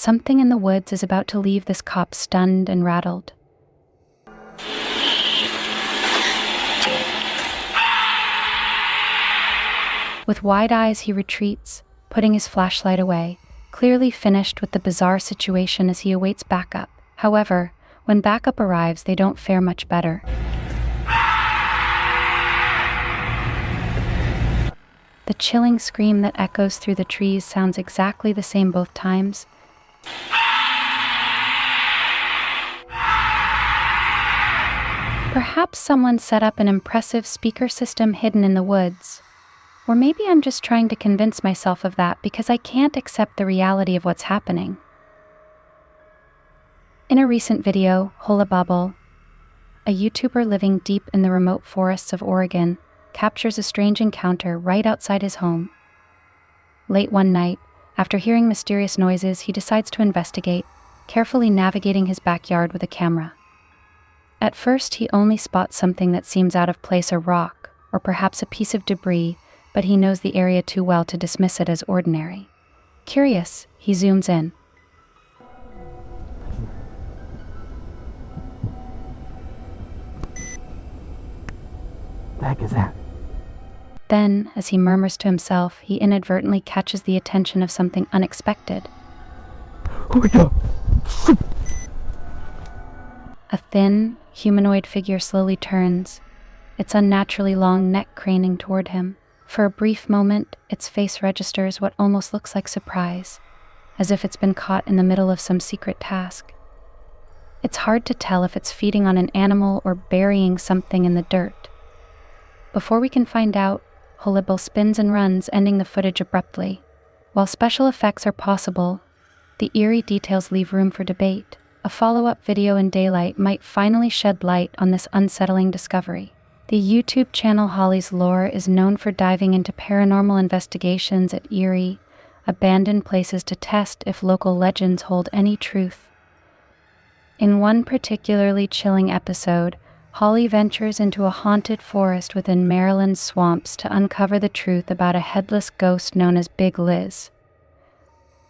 something in the woods is about to leave this cop stunned and rattled. With wide eyes, he retreats, putting his flashlight away, clearly finished with the bizarre situation as he awaits backup. However, when backup arrives, they don't fare much better. The chilling scream that echoes through the trees sounds exactly the same both times. Perhaps someone set up an impressive speaker system hidden in the woods. Or maybe I'm just trying to convince myself of that because I can't accept the reality of what's happening. In a recent video, Holabubble, a YouTuber living deep in the remote forests of Oregon, captures a strange encounter right outside his home. Late one night, after hearing mysterious noises, he decides to investigate, carefully navigating his backyard with a camera. At first, he only spots something that seems out of place, a rock, or perhaps a piece of debris, but he knows the area too well to dismiss it as ordinary. Curious, he zooms in. The heck is that? Then, as he murmurs to himself, he inadvertently catches the attention of something unexpected. Oh my God! A thin, humanoid figure slowly turns, its unnaturally long neck craning toward him. For a brief moment, its face registers what almost looks like surprise, as if it's been caught in the middle of some secret task. It's hard to tell if it's feeding on an animal or burying something in the dirt. Before we can find out, Holibble spins and runs, ending the footage abruptly. While special effects are possible, the eerie details leave room for debate. A follow-up video in daylight might finally shed light on this unsettling discovery. The YouTube channel Holly's Lore is known for diving into paranormal investigations at eerie, abandoned places to test if local legends hold any truth. In one particularly chilling episode, Holly ventures into a haunted forest within Maryland's swamps to uncover the truth about a headless ghost known as Big Liz.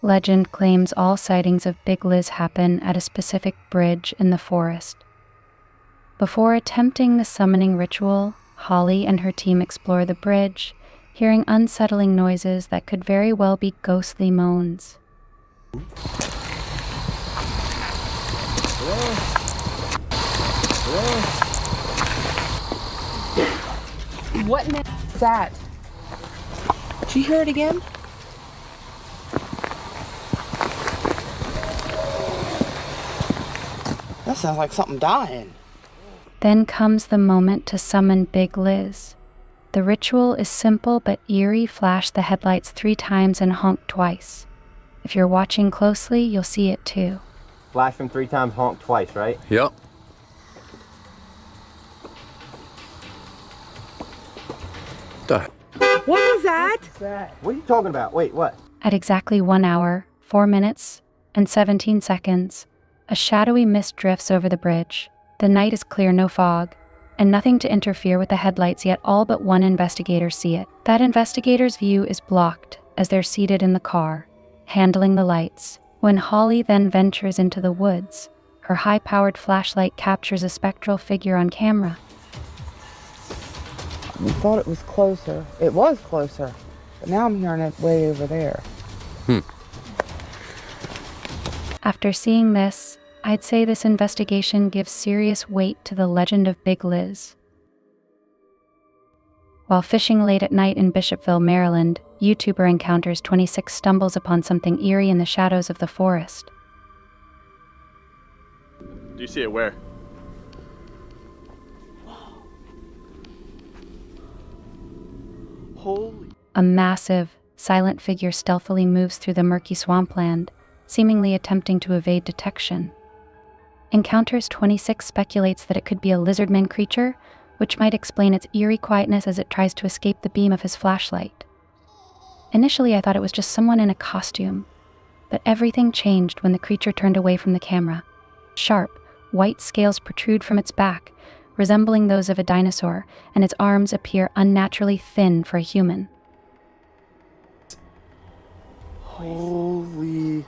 Legend claims all sightings of Big Liz happen at a specific bridge in the forest. Before attempting the summoning ritual, Holly and her team explore the bridge, hearing unsettling noises that could very well be ghostly moans. What in the is that? Did you hear it again? That sounds like something dying. Then comes the moment to summon Big Liz. The ritual is simple but eerie. Flash the headlights 3 times and honk twice. If you're watching closely, you'll see it too. Flash them 3 times, honk twice, right? Yep. What was that? What are you talking about? Wait, what? At exactly 1 hour, 4 minutes, and 17 seconds, a shadowy mist drifts over the bridge. The night is clear, no fog, and nothing to interfere with the headlights, yet all but one investigator see it. That investigator's view is blocked as they're seated in the car, handling the lights. When Holly then ventures into the woods, her high-powered flashlight captures a spectral figure on camera. I thought it was closer. It was closer, but now I'm hearing it way over there. After seeing this, I'd say this investigation gives serious weight to the legend of Big Liz. While fishing late at night in Bishopville, Maryland, YouTuber Encounters 26 stumbles upon something eerie in the shadows of the forest. Do you see it where? Holy. A massive, silent figure stealthily moves through the murky swampland, seemingly attempting to evade detection. Encounters 26 speculates that it could be a lizardman creature, which might explain its eerie quietness as it tries to escape the beam of his flashlight. Initially, I thought it was just someone in a costume, but everything changed when the creature turned away from the camera. Sharp, white scales protrude from its back, resembling those of a dinosaur, and its arms appear unnaturally thin for a human. Holy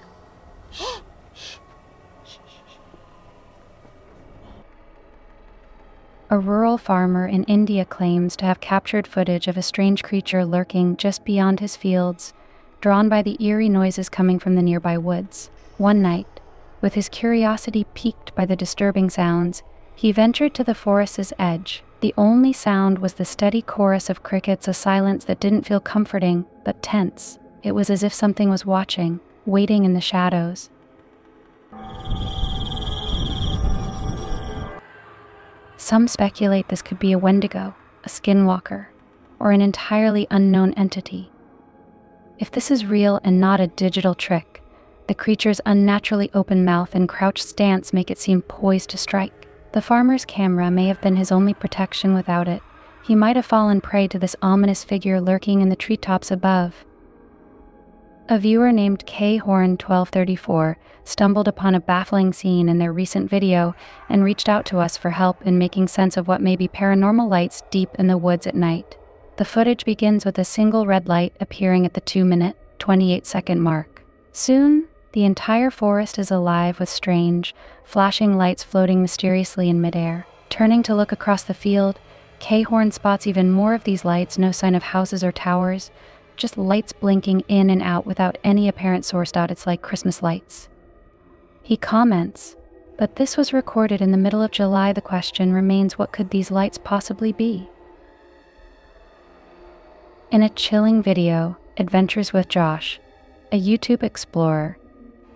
A rural farmer in India claims to have captured footage of a strange creature lurking just beyond his fields, drawn by the eerie noises coming from the nearby woods. One night, with his curiosity piqued by the disturbing sounds, he ventured to the forest's edge. The only sound was the steady chorus of crickets, a silence that didn't feel comforting, but tense. It was as if something was watching, waiting in the shadows. Some speculate this could be a Wendigo, a skinwalker, or an entirely unknown entity. If this is real and not a digital trick, the creature's unnaturally open mouth and crouched stance make it seem poised to strike. The farmer's camera may have been his only protection. Without it, he might have fallen prey to this ominous figure lurking in the treetops above. A viewer named khorn1234 stumbled upon a baffling scene in their recent video and reached out to us for help in making sense of what may be paranormal lights deep in the woods at night. The footage begins with a single red light appearing at the 2-minute, 28-second mark. Soon, the entire forest is alive with strange, flashing lights floating mysteriously in midair. Turning to look across the field, Khorn spots even more of these lights, no sign of houses or towers, just lights blinking in and out without any apparent source. It's like Christmas lights. He comments, but this was recorded in the middle of July. The question remains, what could these lights possibly be? In a chilling video, Adventures with Josh, a YouTube explorer,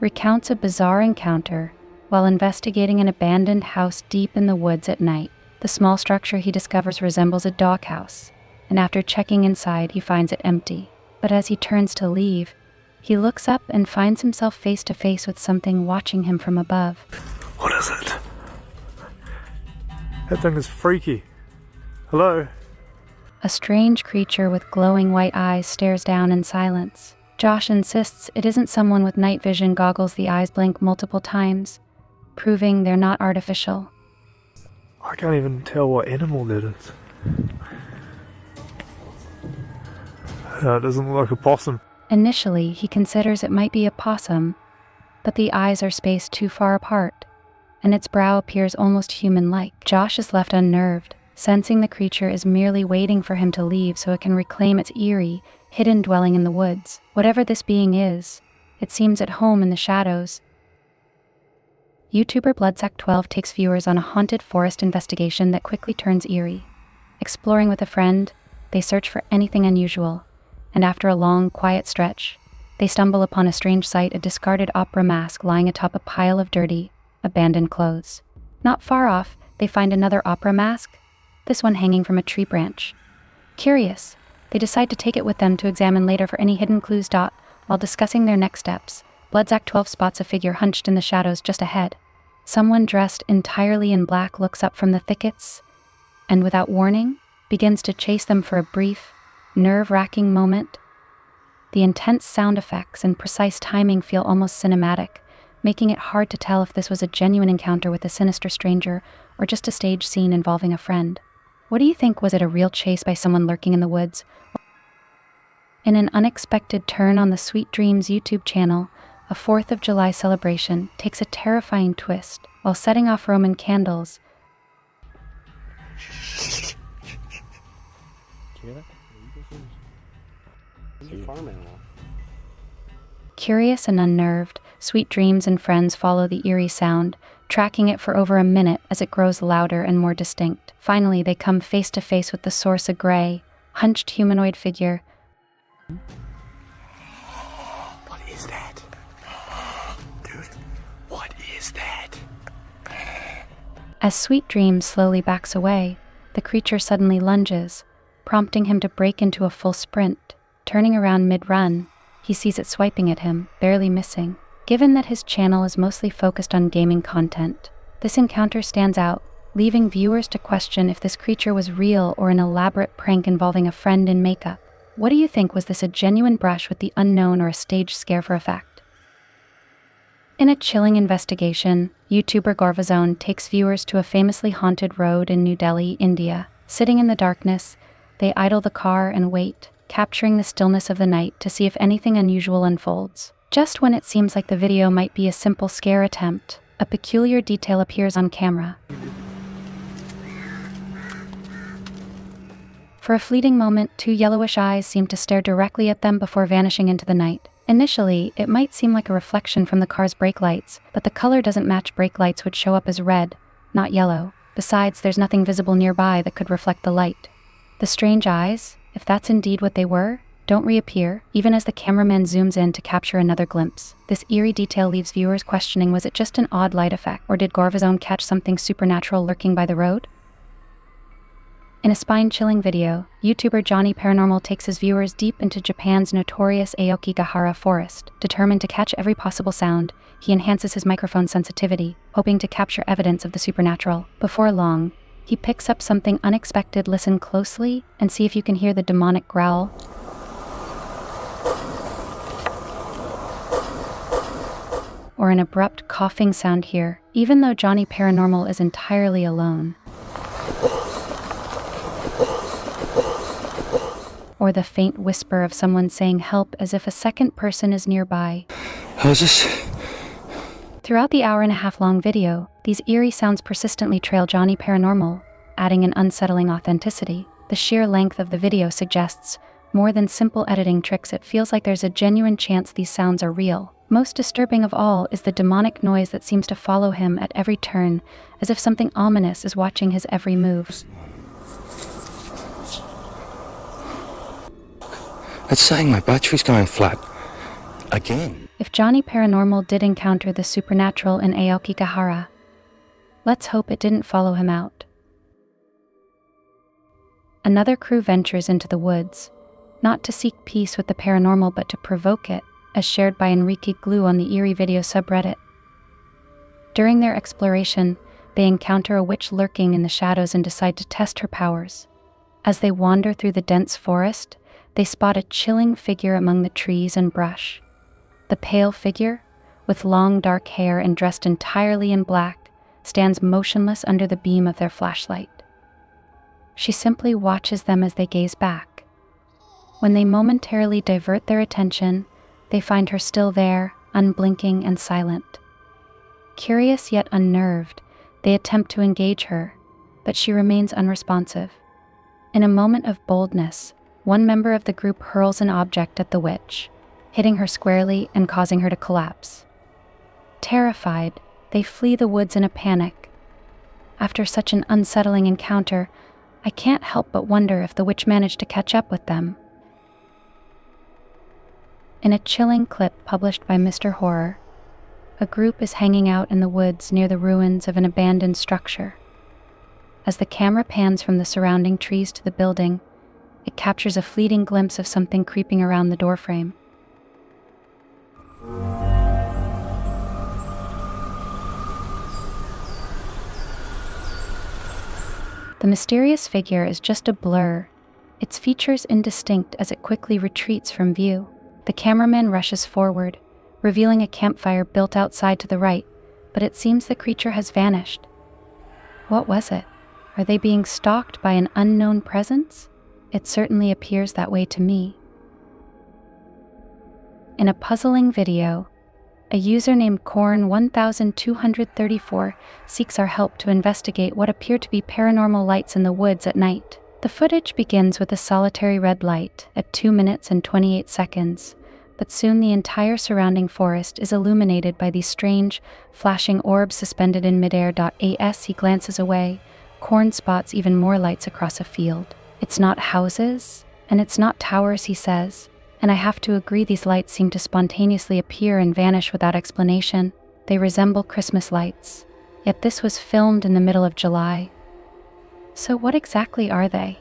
recounts a bizarre encounter while investigating an abandoned house deep in the woods at night. The small structure he discovers resembles a doghouse, and after checking inside, he finds it empty. But as he turns to leave, he looks up and finds himself face to face with something watching him from above. What is it? That thing is freaky. Hello? A strange creature with glowing white eyes stares down in silence. Josh insists it isn't someone with night vision goggles. The eyes blink multiple times, proving they're not artificial. I can't even tell what animal that is. It doesn't look like a possum. Initially, he considers it might be a possum, but the eyes are spaced too far apart, and its brow appears almost human-like. Josh is left unnerved, sensing the creature is merely waiting for him to leave so it can reclaim its eerie, hidden dwelling in the woods. Whatever this being is, it seems at home in the shadows. YouTuber Bloodsack12 takes viewers on a haunted forest investigation that quickly turns eerie. Exploring with a friend, they search for anything unusual, and after a long, quiet stretch, they stumble upon a strange sight: a discarded opera mask lying atop a pile of dirty, abandoned clothes. Not far off, they find another opera mask, this one hanging from a tree branch. Curious, they decide to take it with them to examine later for any hidden clues. While discussing their next steps, Bloodsack12 spots a figure hunched in the shadows just ahead. Someone dressed entirely in black looks up from the thickets, and without warning, begins to chase them for a brief, nerve-wracking moment. The intense sound effects and precise timing feel almost cinematic, making it hard to tell if this was a genuine encounter with a sinister stranger or just a staged scene involving a friend. What do you think? Was it a real chase by someone lurking in the woods? In an unexpected turn on the Sweet Dreams YouTube channel, a 4th of July celebration takes a terrifying twist. While setting off Roman candles, curious and unnerved, Sweet Dreams and friends follow the eerie sound, tracking it for over a minute as it grows louder and more distinct. Finally, they come face to face with the source, a gray, hunched humanoid figure. What is that? Dude, what is that? As Sweet Dreams slowly backs away, the creature suddenly lunges, prompting him to break into a full sprint. Turning around mid-run, he sees it swiping at him, barely missing. Given that his channel is mostly focused on gaming content, this encounter stands out, leaving viewers to question if this creature was real or an elaborate prank involving a friend in makeup. What do you think? Was this a genuine brush with the unknown or a staged scare for effect? In a chilling investigation, YouTuber Gorvazone takes viewers to a famously haunted road in New Delhi, India. Sitting in the darkness, they idle the car and wait, capturing the stillness of the night to see if anything unusual unfolds. Just when it seems like the video might be a simple scare attempt, a peculiar detail appears on camera. For a fleeting moment, two yellowish eyes seem to stare directly at them before vanishing into the night. Initially, it might seem like a reflection from the car's brake lights, but the color doesn't match brake lights, which show up as red, not yellow. Besides, there's nothing visible nearby that could reflect the light. The strange eyes, if that's indeed what they were, don't reappear, even as the cameraman zooms in to capture another glimpse. This eerie detail leaves viewers questioning, was it just an odd light effect, or did Gorvazone catch something supernatural lurking by the road? In a spine-chilling video, YouTuber Johnny Paranormal takes his viewers deep into Japan's notorious Aokigahara forest. Determined to catch every possible sound, he enhances his microphone sensitivity, hoping to capture evidence of the supernatural. Before long, he picks up something unexpected. Listen closely and see if you can hear the demonic growl. Or an abrupt coughing sound here, even though Johnny Paranormal is entirely alone. Or the faint whisper of someone saying help as if a second person is nearby. How's this? Throughout the hour-and-a-half-long video, these eerie sounds persistently trail Johnny Paranormal, adding an unsettling authenticity. The sheer length of the video suggests more than simple editing tricks. It feels like there's a genuine chance these sounds are real. Most disturbing of all is the demonic noise that seems to follow him at every turn, as if something ominous is watching his every move. It's saying my battery's going flat. Again. If Johnny Paranormal did encounter the supernatural in Aokigahara, let's hope it didn't follow him out. Another crew ventures into the woods, not to seek peace with the paranormal but to provoke it, as shared by Enrique Glue on the Eerie Video subreddit. During their exploration, they encounter a witch lurking in the shadows and decide to test her powers. As they wander through the dense forest, they spot a chilling figure among the trees and brush. The pale figure, with long dark hair and dressed entirely in black, stands motionless under the beam of their flashlight. She simply watches them as they gaze back. When they momentarily divert their attention, they find her still there, unblinking and silent. Curious yet unnerved, they attempt to engage her, but she remains unresponsive. In a moment of boldness, one member of the group hurls an object at the witch, hitting her squarely and causing her to collapse. Terrified, they flee the woods in a panic. After such an unsettling encounter, I can't help but wonder if the witch managed to catch up with them. In a chilling clip published by Mr. Horror, a group is hanging out in the woods near the ruins of an abandoned structure. As the camera pans from the surrounding trees to the building, it captures a fleeting glimpse of something creeping around the doorframe. The mysterious figure is just a blur, its features indistinct as it quickly retreats from view. The cameraman rushes forward, revealing a campfire built outside to the right, but it seems the creature has vanished. What was it? Are they being stalked by an unknown presence? It certainly appears that way to me. In a puzzling video, a user named Corn1234 seeks our help to investigate what appear to be paranormal lights in the woods at night. The footage begins with a solitary red light at 2 minutes and 28 seconds, but soon the entire surrounding forest is illuminated by these strange, flashing orbs suspended in midair. As he glances away, Corn spots even more lights across a field. It's not houses, and it's not towers, he says, and I have to agree these lights seem to spontaneously appear and vanish without explanation. They resemble Christmas lights, yet this was filmed in the middle of July. So what exactly are they?